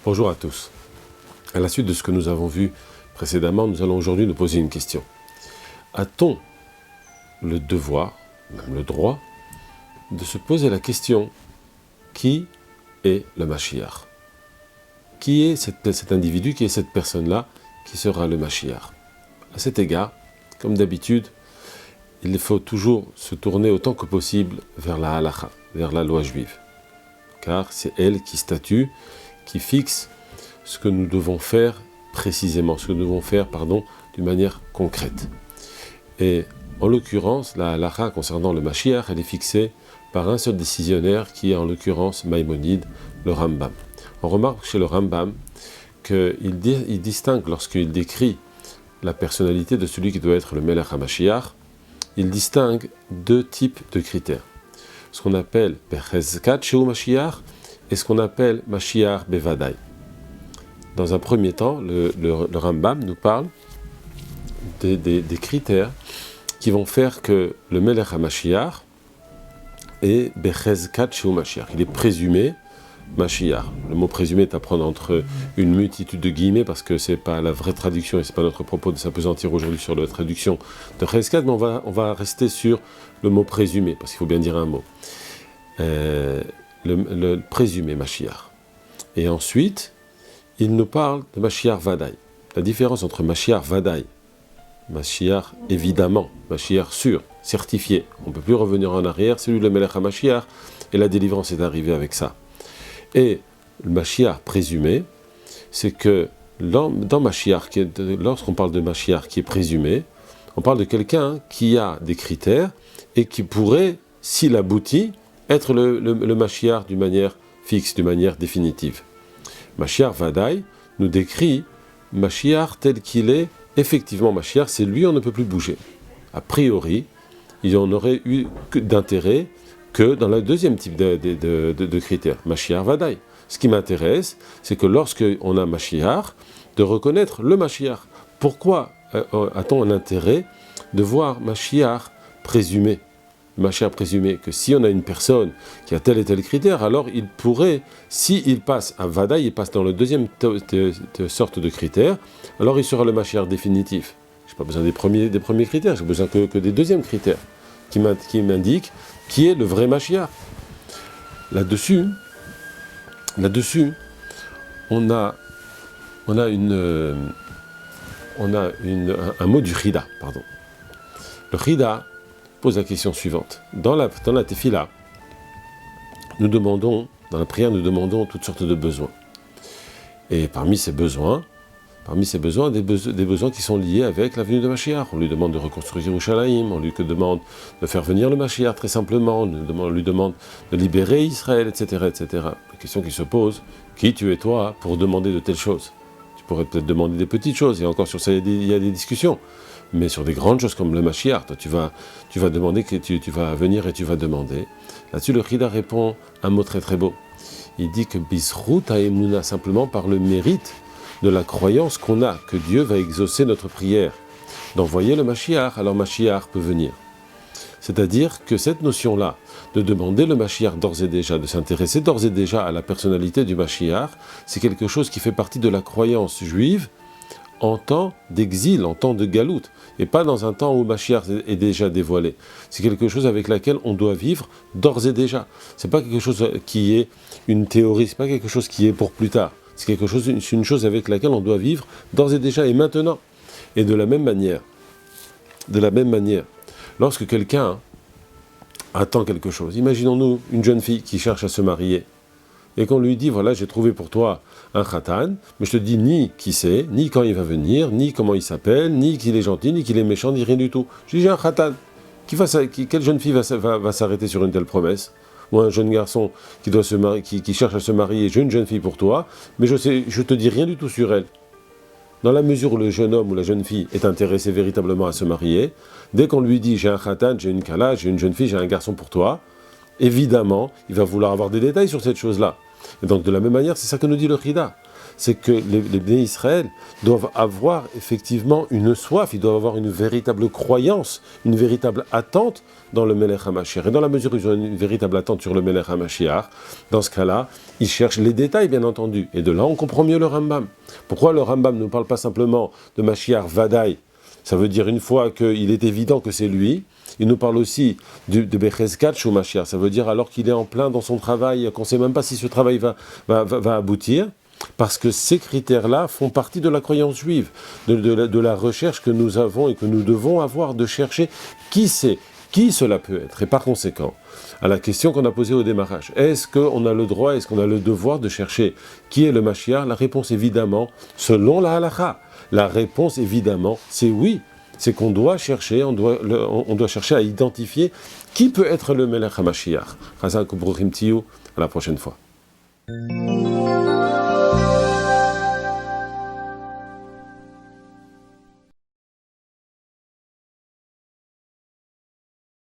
Bonjour à tous. À la suite de ce que nous avons vu précédemment, nous allons aujourd'hui nous poser une question. A-t-on le devoir, même le droit, de se poser la question qui est le Mashiach? Qui est cet individu, qui est cette personne-là qui sera le Mashiach? À cet égard, comme d'habitude, il faut toujours se tourner autant que possible vers la halakha, vers la loi juive. Car c'est elle qui statue, qui fixe ce que nous devons faire précisément, ce que nous devons faire, d'une manière concrète. Et en l'occurrence, la halakha concernant le Mashiach, elle est fixée par un seul décisionnaire qui est en l'occurrence Maïmonide, le Rambam. On remarque chez le Rambam qu'il distingue, lorsqu'il décrit la personnalité de celui qui doit être le Melech HaMashiach, il distingue deux types de critères. Ce qu'on appelle Bechezkat Sheu Mashiach et ce qu'on appelle Mashiach Bevadai. Dans un premier temps, le Rambam nous parle des critères qui vont faire que le Melech HaMashiach est Bechezkat Sheu Mashiach. Il est présumé Mashiach. Le mot présumé est à prendre entre une multitude de guillemets parce que c'est pas la vraie traduction et c'est pas notre propos de s'apesantir aujourd'hui sur la traduction de Cheskat, mais on va rester sur le mot présumé parce qu'il faut bien dire un mot. Le présumé Mashiach. Et ensuite, il nous parle de Mashiach Vadaï. La différence entre Mashiach Vadaï, Mashiach évidemment, Mashiach sûr, certifié, on ne peut plus revenir en arrière, celui le Melech HaMashiach, et la délivrance est arrivée avec ça. Et le Mashiach présumé, c'est que dans Mashiach, lorsqu'on parle de Mashiach qui est présumé, on parle de quelqu'un qui a des critères et qui pourrait, s'il aboutit, être le Mashiach d'une manière fixe, d'une manière définitive. Mashiach Vadaï nous décrit Mashiach tel qu'il est, effectivement Mashiach, c'est lui, on ne peut plus bouger. A priori, il en aurait eu d'intérêt que dans le deuxième type de critères, Mashiach Vadaï. Ce qui m'intéresse, c'est que lorsqu'on a Mashiach, de reconnaître le Mashiach. Pourquoi a-t-on un intérêt de voir Mashiach présumé? Mashiach présumé, que si on a une personne qui a tel et tel critère, alors il pourrait, s'il passe à Vadaï, il passe dans le deuxième sorte de critère, alors il sera le Mashiach définitif. Je n'ai pas besoin des premiers critères, j'ai besoin que des deuxièmes critères qui m'indiquent qui est le vrai Mashiach. Là-dessus, on a un mot du Chida, pardon. Le Chida pose la question suivante. Dans la Tefila, dans la prière, nous demandons toutes sortes de besoins. Et parmi ces besoins, des besoins qui sont liés avec la venue de Mashiach. On lui demande de reconstruire Yerushalayim, on lui demande de faire venir le Mashiach très simplement, on lui demande de libérer Israël, etc., etc. La question qui se pose, qui tu es toi pour demander de telles choses? Tu pourrais peut-être demander des petites choses, et encore sur ça il y a des discussions. Mais sur des grandes choses comme le Mashiach, toi, tu vas demander, tu vas venir et tu vas demander. Là-dessus, le Chida répond un mot très très beau. Il dit que Bizrut ha'emuna, simplement par le mérite de la croyance qu'on a, que Dieu va exaucer notre prière, d'envoyer le Mashiach, alors Mashiach peut venir. C'est-à-dire que cette notion-là, de demander le Mashiach d'ores et déjà, de s'intéresser d'ores et déjà à la personnalité du Mashiach, c'est quelque chose qui fait partie de la croyance juive, en temps d'exil, en temps de galoute, et pas dans un temps où Mashiach est déjà dévoilé. C'est quelque chose avec laquelle on doit vivre d'ores et déjà. C'est pas quelque chose qui est une théorie, c'est pas quelque chose qui est pour plus tard. C'est une chose avec laquelle on doit vivre d'ores et déjà et maintenant. Et de la même manière, lorsque quelqu'un attend quelque chose, imaginons-nous une jeune fille qui cherche à se marier, et qu'on lui dit, voilà, j'ai trouvé pour toi un khatan, mais je te dis ni qui c'est, ni quand il va venir, ni comment il s'appelle, ni qu'il est gentil, ni qu'il est méchant, ni rien du tout. Je dis, j'ai un khatan. Quelle jeune fille va s'arrêter sur une telle promesse? Ou un jeune garçon qui cherche à se marier, j'ai une jeune fille pour toi, mais je te dis rien du tout sur elle. Dans la mesure où le jeune homme ou la jeune fille est intéressé véritablement à se marier, dès qu'on lui dit, j'ai un khatan, j'ai une kala, j'ai une jeune fille, j'ai un garçon pour toi, évidemment, il va vouloir avoir des détails sur cette chose-là. Et donc de la même manière, c'est ça que nous dit le Chida. C'est que les Bnei Israël doivent avoir effectivement une soif, ils doivent avoir une véritable croyance, une véritable attente dans le Melech HaMashiach. Et dans la mesure où ils ont une véritable attente sur le Melech HaMashiach, dans ce cas-là, ils cherchent les détails, bien entendu. Et de là, on comprend mieux le Rambam. Pourquoi le Rambam ne parle pas simplement de Mashiach Vadaï? Ça veut dire une fois qu'il est évident que c'est lui. Il nous parle aussi de Bechezkat Shu Mashiach. Ça veut dire alors qu'il est en plein dans son travail, qu'on ne sait même pas si ce travail va aboutir. Parce que ces critères-là font partie de la croyance juive, de la recherche que nous avons et que nous devons avoir de chercher qui c'est, qui cela peut être. Et par conséquent, à la question qu'on a posée au démarrage, est-ce qu'on a le droit, est-ce qu'on a le devoir de chercher qui est le Mashiach? La réponse évidemment, selon la halakha, la réponse évidemment, c'est oui. C'est qu'on doit chercher, on doit chercher à identifier qui peut être le Melech HaMashiach. Chazak u'Bruchim Tiyu, à la prochaine fois.